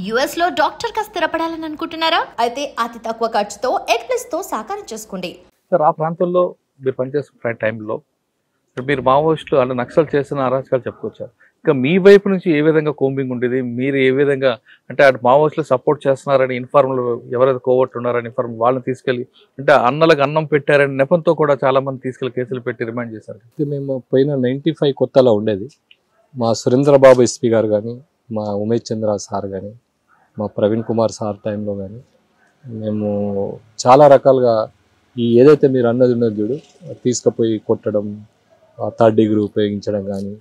US లో doctor గా స్థిరపడాలని అనుకుంటున్నారా? అయితే అతి తక్కువ ఖర్చుతో ఎగ్ప్లస్ తో సాకారం చేసుకోండి. సార్ ఆ ప్రాంతంలో మీరు పనిచేస్తున్న టైంలో మీరు మావోయిస్టులు అంటే నక్సల్ చేస్తున్న అరాచకాలు చెప్పుకొచ్చారు. ఇంకా మీ వైపు నుంచి ఏ విధంగా కోంబింగ్ ఉండేది? మీరు ఏ విధంగా అంటే అటు మావోయిస్టులు సపోర్ట్ చేస్తున్నారని ఇన్ఫార్మల్ ఎవరైతే కోవర్ట్ ఉన్నారని ఇన్ఫార్మ్ వాళ్ళని తీసుకెళ్ళి అంటే అన్నలకు అన్నం పెట్టారని నెపంతో కూడా చాలా మంది తీసుకెళ్లి కేసులు పెట్టి రిమాండ్ చేశారు. మేము పోయిన 95 కొత్తలో ఉండేది. మా సురేంద్ర బాబు ఎస్పీ గారు కానీ, మా ఉమేష్ చంద్ర సార్ కానీ, మా ప్రవీణ్ కుమార్ సార్ టైంలో కానీ మేము చాలా రకాలుగా ఈ ఏదైతే మీరు అన్నది ఉన్నది చూడు తీసుకుపోయి కొట్టడం, థర్డ్ డిగ్రీ ఉపయోగించడం కానీ,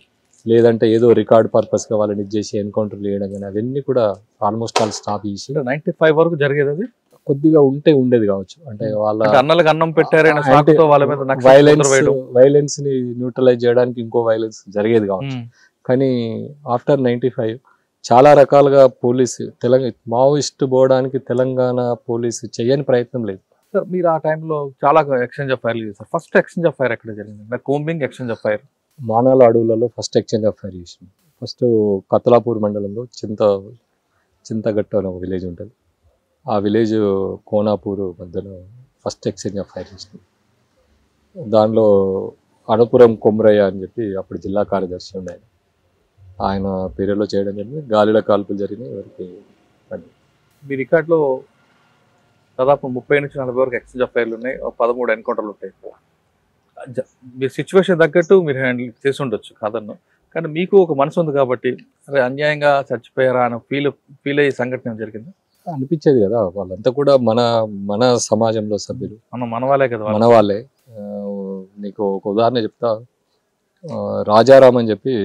లేదంటే ఏదో రికార్డ్ పర్పస్గా వాళ్ళని ఇచ్చేసి ఎన్కౌంటర్లు చేయడం కానీ అవన్నీ కూడా ఆల్మోస్ట్ ఆల్ స్టాప్ చేసి 95 వరకు జరిగేది అది కొద్దిగా ఉండేది కావచ్చు. అంటే వాళ్ళ అన్నలకు అన్నం పెట్టారని వాళ్ళ మీద వైలెన్స్ ని న్యూట్రలైజ్ చేయడానికి ఇంకో వైలెన్స్ జరిగేది కావచ్చు. కానీ ఆఫ్టర్ 95 చాలా రకాలుగా పోలీసు మావోయిస్ట్ పోవడానికి తెలంగాణ పోలీసు చేయని ప్రయత్నం లేదు. సార్ మీరు ఆ టైంలో చాలా ఎక్స్చేంజ్ ఆఫ్ ఫైర్లు చేశారు. ఫస్ట్ ఎక్స్చేంజ్ ఆఫ్ ఫైర్ ఎక్కడ జరిగింది? Combing exchange of fire Manala అడవులలో ఫస్ట్ ఎక్స్చేంజ్ ఆఫ్ ఫైర్ చేసినాం. ఫస్ట్ కతలాపూర్ మండలంలో చింతగట్టు అనే ఒక విలేజ్ ఉంటుంది. ఆ విలేజ్ కోనాపూర్ మధ్యలో ఫస్ట్ ఎక్స్చేంజ్ ఆఫ్ ఫైర్ చేసినాం. దానిలో అనుపురం కొమరయ్య అని చెప్పి అప్పుడు జిల్లా కార్యదర్శి ఉన్నాయి, ఆయన పీరియడ్లో చేయడం జరిగింది. గాలిలో కాల్పులు జరిగినాయి. ఎవరికి మీ రికార్డులో దాదాపు 30 నుంచి 40 వరకు ఎక్స్చేంజ్ ఆఫ్ ఫైర్లు ఉన్నాయి, 13 ఎన్కౌంటర్లు ఉంటాయి. మీరు సిచ్యువేషన్ తగ్గట్టు మీరు హ్యాండిల్ చేసి ఉండొచ్చు కాదన్ను, కానీ మీకు ఒక మనసు ఉంది కాబట్టి అరే అన్యాయంగా చచ్చిపోయారా అని ఫీల్ అయ్యే సంఘటన జరిగింది అనిపించేది కదా. వాళ్ళంతా కూడా మన సమాజంలో సభ్యులు, మన వాళ్ళే కదా, మన వాళ్ళే. నీకు ఒక ఉదాహరణ చెప్తా. రాజారాం అని చెప్పి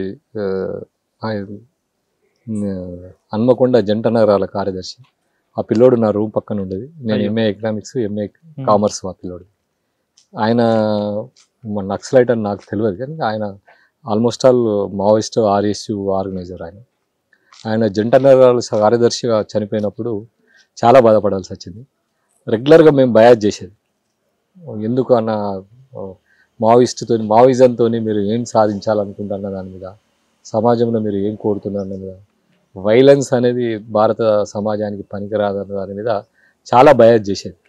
హన్మకొండ జంట నగరాల కార్యదర్శి. ఆ పిల్లోడు నా రూమ్ పక్కన ఉండేది. నేను ఎంఏ ఎకనామిక్స్, ఎంఏ కామర్స్. ఆ పిల్లోడు ఆయన నక్సలైట్ అని నాకు తెలియదు, కానీ ఆయన almost all Maoist RSU organizer. ఆయన జంట నగరాల కార్యదర్శిగా చనిపోయినప్పుడు చాలా బాధపడాల్సి వచ్చింది. రెగ్యులర్గా మేము బయాజ్ చేసేది, ఎందుకు అన్న మావోయిజంతో మీరు ఏం సాధించాలనుకుంటున్న దాని మీద, సమాజంలో మీరు ఏం కోరుతున్నారు అన్న మీద, వైలెన్స్ అనేది భారత సమాజానికి పనికిరాదన్న దాని మీద చాలా బయాజ్ చేసేది.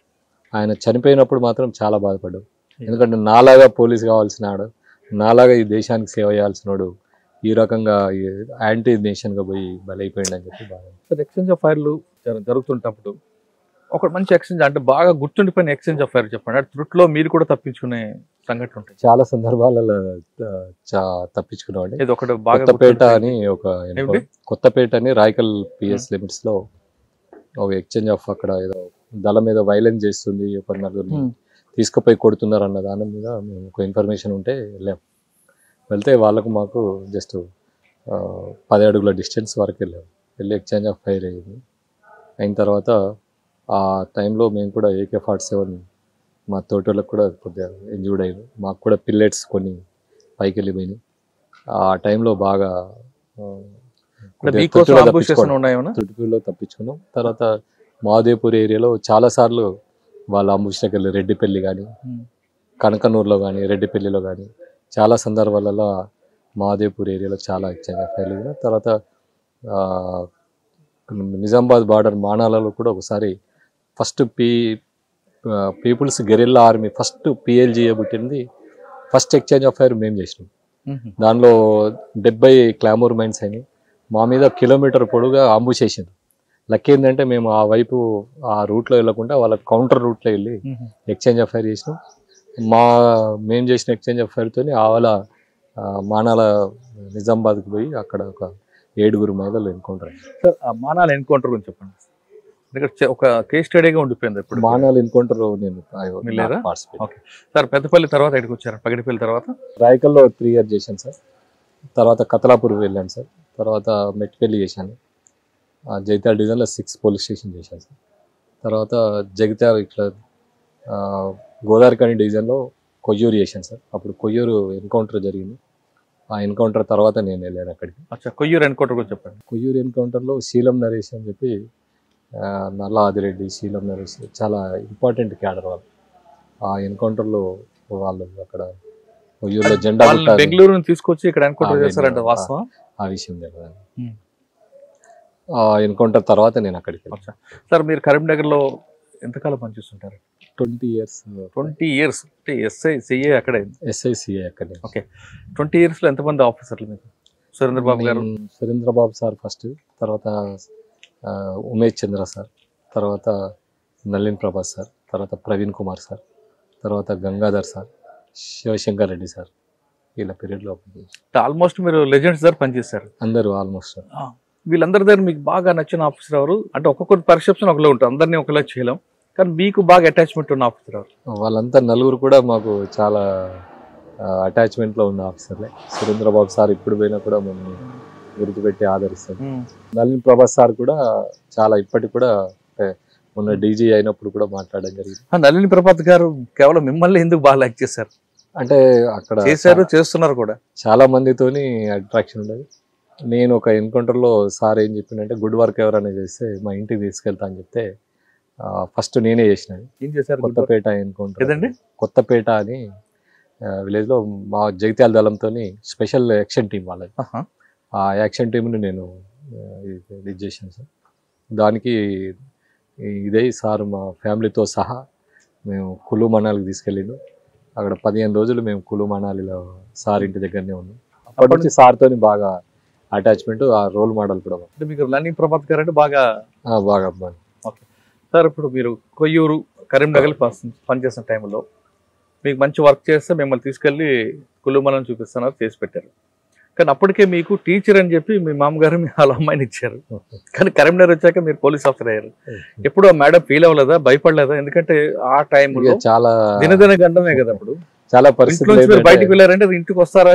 ఆయన చనిపోయినప్పుడు మాత్రం చాలా బాధపడ్డాడు. ఎందుకంటే నాలాగా పోలీస్ కావాల్సినాడు, నాలాగా ఈ దేశానికి సేవ చేయాల్సినాడు ఈ రకంగా యాంటీ నేషన్గా పోయి బలైపోయింది అని చెప్పి బాగా. ఎక్స్చేంజ్ ఆఫ్ ఫైర్లు జరుగుతుంటప్పుడు ఒక మంచి ఎక్స్చేంజ్ అంటే బాగా గుర్తుండిపోయిన ఎక్స్చేంజ్ ఆఫ్ ఫైర్ చెప్పండి. ట్రుట్లో మీరు కూడా తప్పించుకునే సంఘటన ఉంటాయి. చాలా సందర్భాలలో తప్పించుకున్నామండి. ఇది ఒకటి బాగా కొత్తపేట అని రాయకల్ పిఎస్ లిమిట్స్ లో ఒక ఎక్స్చేంజ్ ఆఫ్ అక్కడ ఏదో దళం మీద వైలెన్స్ చేస్తుంది, ఒక నలుగురిని తీసుకుపోయి కొడుతున్నారు అన్న దాని మీద మేము ఒక ఇన్ఫర్మేషన్ ఉంటే వెళ్ళాం. వెళ్తే వాళ్ళకు మాకు జస్ట్ 10 అడుగుల డిస్టెన్స్ వరకు వెళ్ళి ఎక్స్చేంజ్ ఆఫ్ ఫైర్ అయ్యింది. అయిన తర్వాత ఆ టైంలో మేము కూడా AK-47 మా తోటలకు కూడా కొద్దిగా ఇంజూర్డ్ అయ్యారు. మాకు కూడా పిల్లెట్స్ కొన్ని పైకి వెళ్ళిపోయినాయి. ఆ టైంలో బాగా తుటుకులో తప్పించుకున్నాం. తర్వాత మహాదేవ్పూర్ ఏరియాలో చాలాసార్లు వాళ్ళ అంబుష్కి వెళ్ళి రెడ్డిపల్లి కానీ, కనకనూరులో కానీ, రెడ్డిపల్లిలో కానీ చాలా సందర్భాలలో మహాదేవ్పూర్ ఏరియాలో చాలా ఎక్స్చేంజ్ ఆఫ్ ఫైర్లు. తర్వాత నిజామాబాద్ బార్డర్ మానాలలో కూడా ఒకసారి first people's guerrilla army first PLGA పుట్టింది. ఫస్ట్ ఎక్స్చేంజ్ ఆఫ్ ఫైర్ మేము చేసినాం. దానిలో 70 క్లామోర్ మైన్స్ అయినాయి. మా మీద కిలోమీటర్ పొడుగా అంబుష్ చేసింది. లక్ ఏంటంటే మేము ఆ వైపు ఆ రూట్లో వెళ్ళకుండా వాళ్ళ కౌంటర్ రూట్లో వెళ్ళి ఎక్స్చేంజ్ ఆఫ్ ఫైర్ చేసినాం. మేము చేసిన ఎక్స్చేంజ్ ఆఫ్ ఫైర్తో ఆవల మానాల నిజామాబాద్కి పోయి అక్కడ ఒక 7 మహిళలు ఎన్కౌంటర్ అయ్యారు. సార్ ఆ మానాల ఎన్కౌంటర్ గురించి చెప్పండి. ఒక కేస్ స్టడీగా ఉండిపోయింది. ఇప్పుడు మానాల ఎన్కౌంటర్ నేను సార్ పెద్దపల్లి తర్వాత ఎక్కడికి వచ్చారు? పగిడిపల్లి తర్వాత రాయకల్లో 3 years చేశాను సార్. తర్వాత కతలాపూర్ వెళ్ళాను సార్. తర్వాత మెట్పల్లి చేశాను. జగిత్యాల డివిజన్లో 6 పోలీస్ స్టేషన్ చేశాను సార్. తర్వాత జగిత్యాల ఇట్లా గోదావరిఖని డివిజన్లో కొయ్యూరు చేశాను సార్. అప్పుడు కొయ్యూరు ఎన్కౌంటర్ జరిగింది. ఆ ఎన్కౌంటర్ తర్వాత నేను వెళ్ళాను అక్కడికి. కొయ్యూరు ఎన్కౌంటర్ కూడా చెప్పండి. కొయ్యూరు ఎన్కౌంటర్లో శీలం నరేష్ అని చెప్పి, నల్ల ఆదిరెడ్డి, శీలం నరేష్ చాలా ఇంపార్టెంట్ క్యాడర్ వాళ్ళు. ఆ ఎన్కౌంటర్లో వాళ్ళు అక్కడ కొయ్యూరులో జెండా బెంగళూరు తీసుకొచ్చి ఇక్కడ ఎన్కౌంటర్ చేస్తారంట, వాస్తవం? ఆ విషయం తెలియదు. ఎన్కౌంటర్ తర్వాత నేను అక్కడికి వెళ్ళాను. సార్ మీరు కరీంనగర్లో ఎంతకాలం పనిచేస్తుంటారు? 20 years 20 years అంటే ఎస్ఐ సిఐ అక్కడే. SICA అక్కడే. ఓకే, 20 yearsలో ఎంతమంది ఆఫీసర్లు మీకు? సురేంద్రబాబు గారు, సురేంద్రబాబు సార్ ఫస్ట్, తర్వాత ఉమేష్ చంద్ర సార్, తర్వాత నళిన్ ప్రభాస్ సార్, తర్వాత ప్రవీణ్ కుమార్ సార్, తర్వాత గంగాధర్ సార్, శివశంకర్ రెడ్డి సార్, వీళ్ళ పీరియడ్లో ఆల్మోస్ట్ మీరు లెజెండ్స్ దగ్గర పనిచేస్తారు అందరూ ఆల్మోస్ట్. వీళ్ళందరి దగ్గర మీకు బాగా నచ్చిన ఆఫీసర్ ఎవరు? అంటే ఒక్కొక్కరి పర్సెప్షన్ ఒకలా ఉంటుంది, అందరినీ ఒకలా చేయలేం, కానీ మీకు బాగా అటాచ్మెంట్ ఉన్న ఆఫీసర్ ఎవరు? వాళ్ళంతా నలుగురు కూడా మాకు చాలా అటాచ్మెంట్లో ఉన్న ఆఫీసర్లే. సురేంద్రబాబు సార్ ఇప్పుడు పోయినా కూడా మేము గుర్తుపెట్టి ఆదరిస్తాం. నళిన్ ప్రభాస్ సార్ కూడా చాలా ఇప్పటికి కూడా మొన్న డీజీ అయినప్పుడు కూడా మాట్లాడడం జరిగింది. నళిని ప్రభాత్ గారు కేవలం మిమ్మల్ని ఎందుకు బాగా లైక్ చేశారు? అంటే అక్కడ చేస్తున్నారు కూడా చాలా మందితోని అట్రాక్షన్ ఉండదు. నేను ఒక ఎన్కౌంటర్లో సార్ ఏం చెప్పిందంటే, గుడ్ వర్క్ ఎవరైనా చేస్తే మా ఇంటికి తీసుకెళ్తా అని చెప్తే ఫస్ట్ నేనే చేసినది. ఏం చేశారు? కొత్తపేట ఎన్కౌంటర్. ఏదండి? కొత్తపేట అని విలేజ్లో మా జగిత్యాల దళంతో స్పెషల్ యాక్షన్ టీం వాళ్ళది. ఆ యాక్షన్ టీంని నేను ఇది చేశాను సార్. దానికి ఇదే సార్ మా ఫ్యామిలీతో సహా మేము కులు మనాలికి తీసుకెళ్ళిండు. అక్కడ 15 రోజులు మేము కులు మనాలిలో సార్ ఇంటి దగ్గరనే ఉన్నాం. అప్పటి నుంచి సార్తో బాగా అటాచ్మెంట్, ఆ రోల్ మోడల్ కూడా. అంటే మీకు నళిని ప్రభాత్ గారు అంటే బాగా బాగా. ఓకే సార్, ఇప్పుడు మీరు కొయ్యూరు కరీంనగర్ పనిచేసిన టైంలో మీకు మంచి వర్క్ చేస్తే మిమ్మల్ని తీసుకెళ్ళి కులుమలను చూపిస్తున్నారు, చేసి పెట్టారు. కానీ అప్పటికే మీకు టీచర్ అని చెప్పి మీ మామగారు మీ వాళ్ళ అమ్మాయిని ఇచ్చారు. కానీ కరీంనగర్ వచ్చాక మీరు పోలీస్ ఆఫీసర్ అయ్యారు. ఎప్పుడు ఆ మేడం ఫీల్ అవ్వలేదా, భయపడలేదా? ఎందుకంటే ఆ టైంలో చాలా దినదిన గండమే కదా, అప్పుడు చాలా పరిస్థితులు బయటకు వెళ్ళారంటే ఇంటికి వస్తారా?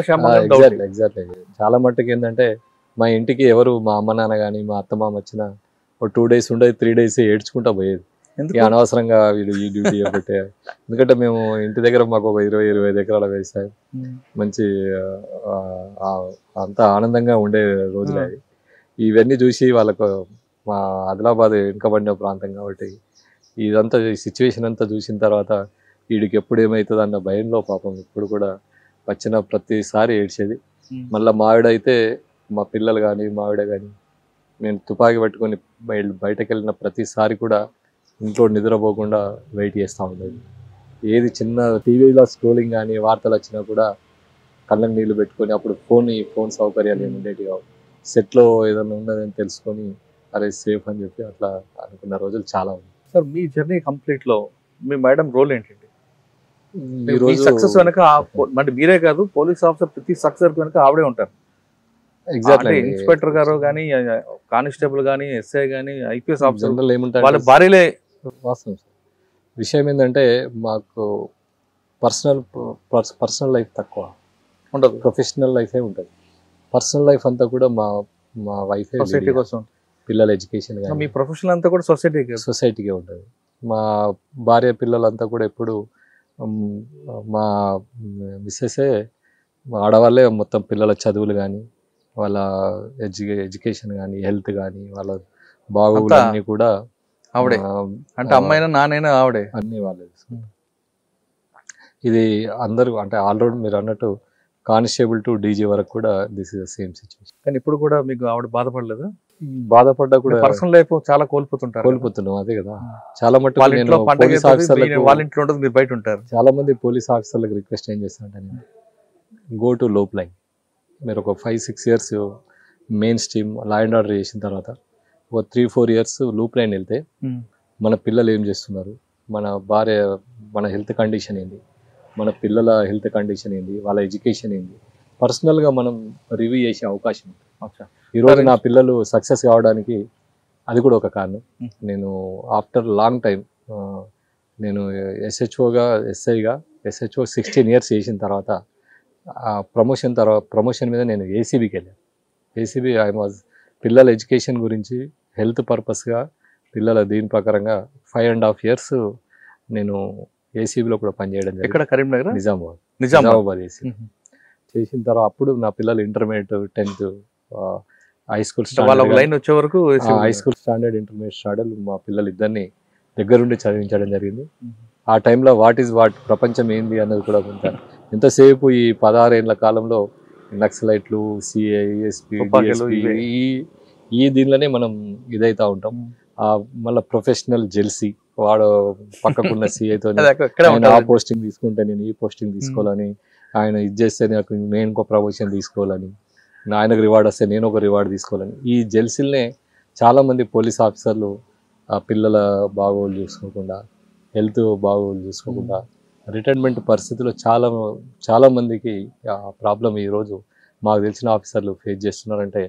ఎగ్జాక్ట్లీ. చాలా మట్టుకు ఏంటంటే మా ఇంటికి ఎవరు మా అమ్మ నాన్న కానీ మా అత్త మామ వచ్చినా ఒక 2 days ఉండేది, 3 days ఏడ్చుకుంటా పోయేది. అనవసరంగా వీడు ఈ డ్యూటీ పెట్టే. ఎందుకంటే మేము ఇంటి దగ్గర మాకు ఒక 20-25 ఎకరాల వ్యవసాయం, మంచి అంతా ఆనందంగా ఉండే రోజులే. ఇవన్నీ చూసి వాళ్ళకు, మా ఆదిలాబాద్ వెనుకబడిన ప్రాంతం కాబట్టి ఇదంతా సిచ్యువేషన్ అంతా చూసిన తర్వాత వీడికి ఎప్పుడు ఏమవుతుంది అన్న భయంలో పాపం ఇప్పుడు కూడా వచ్చిన ప్రతిసారి ఏడ్చేది. మళ్ళీ మావిడైతే మా పిల్లలు కానీ మావిడ కానీ మేము తుపాకీ పట్టుకొని బయటకు వెళ్ళిన ప్రతిసారి కూడా ఇంట్లో నిద్రపోకుండా వెయిట్ చేస్తూ ఉండేది. ఏది చిన్న టీవీలో స్క్రోలింగ్ కానీ వార్తలు వచ్చినా కూడా కళ్ళకి నీళ్ళు పెట్టుకొని, అప్పుడు ఫోన్ సౌకర్యాలు ఏమి ఉండేవి కావు, సెట్లో ఏదైనా ఉన్నదని తెలుసుకొని అరే సేఫ్ అని చెప్పి అట్లా అనుకున్న రోజులు చాలా ఉన్నాయి. సార్ మీ జర్నీ కంప్లీట్లో మీ మేడం రోల్ ఏంటండి? ఈరోజు సక్సెస్ వెనక అంటే మీరే కాదు, పోలీస్ ఆఫీసర్ ప్రతి సక్సెస్ వెనక ఆవిడే ఉంటారు. ఎగ్జాక్ట్లీ. ఇన్స్పెక్టర్ గారు కానీ, కానిస్టేబుల్ కానీ, ఎస్ఐ కానీ, ఐపీఎస్ ఆఫీసర్ జనరల్ ఏముంటారు వాళ్ళ భార్యలే. వాస్తవం సార్. విషయం ఏంటంటే మాకు పర్సనల్ లైఫ్ తక్కువ ఉండదు, ప్రొఫెషనల్ లైఫే ఉంటుంది. పర్సనల్ లైఫ్ అంతా కూడా మా వైఫ్ సొసైటీ కోసం, పిల్లల ఎడ్యుకేషన్ కానీ, మీ ప్రొఫెషనల్ అంతా కూడా సొసైటీకే ఉంటుంది. మా భార్య పిల్లలంతా కూడా ఎప్పుడు మా మిస్సెసే, ఆడవాళ్ళే మొత్తం పిల్లల చదువులు కానీ, వాళ్ళ ఎడ్యుకేషన్ కానీ, హెల్త్ కానీ, వాళ్ళ బాగోగులన్నీ కూడా ఆవిడే. అంటే అమ్మాయినా నానైనా ఆవిడే, అన్ని వాళ్ళే. ఇది అందరూ అంటే ఆల్రెడీ మీరు అన్నట్టు కానిస్టేబుల్ టు డీజీ వరకు కూడా this is the same situation. కానీ ఇప్పుడు కూడా మీకు ఆవిడ బాధపడలేదా? బాధపడ్డా కూడా పర్సనల్ లైఫ్ చాలా కోల్పోతున్నాం. అదే కదా, చాలా మటుకు వాళ్ళ ఇంట్లో ఉండదు, మీరు బయట ఉంటారు. చాలా మంది పోలీస్ ఆఫీసర్లకు రిక్వెస్ట్ ఏం చేస్తానంటే, నేను గో టు లోప్ లైన్. మీరు ఒక 5-6 years main stream law and order చేసిన తర్వాత ఒక 3-4 years లూప్ లైన్ వెళ్తే మన పిల్లలు ఏం చేస్తున్నారు, మన భార్య, మన హెల్త్ కండిషన్ ఏంది, మన పిల్లల హెల్త్ కండిషన్ ఏంది, వాళ్ళ ఎడ్యుకేషన్ ఏంది, పర్సనల్గా మనం రివ్యూ చేసే అవకాశం ఉంది. ఈరోజు నా పిల్లలు సక్సెస్ కావడానికి అది కూడా ఒక కారణం. నేను ఆఫ్టర్ లాంగ్ టైం నేను ఎస్ఐగా 16 years చేసిన తర్వాత ప్రమోషన్ మీద నేను ఏసీబీకి వెళ్ళాను. ఏసీబీ పిల్లల ఎడ్యుకేషన్ గురించి హెల్త్ పర్పస్గా పిల్లల దీని ప్రకారంగా 5.5 years నేను ఏసీబీలో కూడా పనిచేయడం జరిగింది. ఇక్కడ కరీంనగర్, నిజామాబాద్ ఏసీబీ చేసిన తర్వాత అప్పుడు నా పిల్లలు intermediate, 10th, high school standard, intermediate standard మా పిల్లలు ఇద్దరిని దగ్గరుండి చదివించడం జరిగింది. ఆ టైంలో వాట్ ప్రపంచం ఏంది అన్నది కూడా కొంత ఎంతసేపు ఈ 16 ఏళ్ల కాలంలో నక్సలైట్లు, సిఐ, ఎస్పీ, ఈ దీనిలోనే మనం ఇదైతా ఉంటాం. మళ్ళీ ప్రొఫెషనల్ జెల్సీ, వాడు పక్కకున్న సిఐతో ఆయన ఆ పోస్టింగ్ తీసుకుంటే నేను ఈ పోస్టింగ్ తీసుకోవాలని, ఆయన ఇది చేస్తే నేను ఇంకో ప్రమోషన్ తీసుకోవాలని, ఆయనకు రివార్డ్ వస్తే నేను ఒక రివార్డ్ తీసుకోవాలని, ఈ జెల్సీలనే చాలామంది పోలీస్ ఆఫీసర్లు పిల్లల బాగోలు చూసుకోకుండా, హెల్త్ బాగోలు చూసుకోకుండా రిటైర్మెంట్ పరిస్థితుల్లో చాలా మందికి ఆ ప్రాబ్లం ఈరోజు మాకు తెలిసిన ఆఫీసర్లు ఫేస్ చేస్తున్నారంటే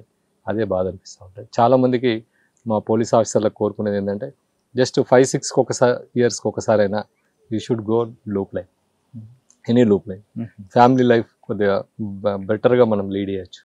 అదే బాధ అనిపిస్తూ ఉంటుంది. చాలామందికి మా పోలీస్ ఆఫీసర్లకు కోరుకునేది ఏంటంటే జస్ట్ 5-6 ఇయర్స్కి ఒకసారి అయినా you should go loop life, any loop life, family life కొద్దిగా బెటర్గా మనం లీడ్ చేయొచ్చు.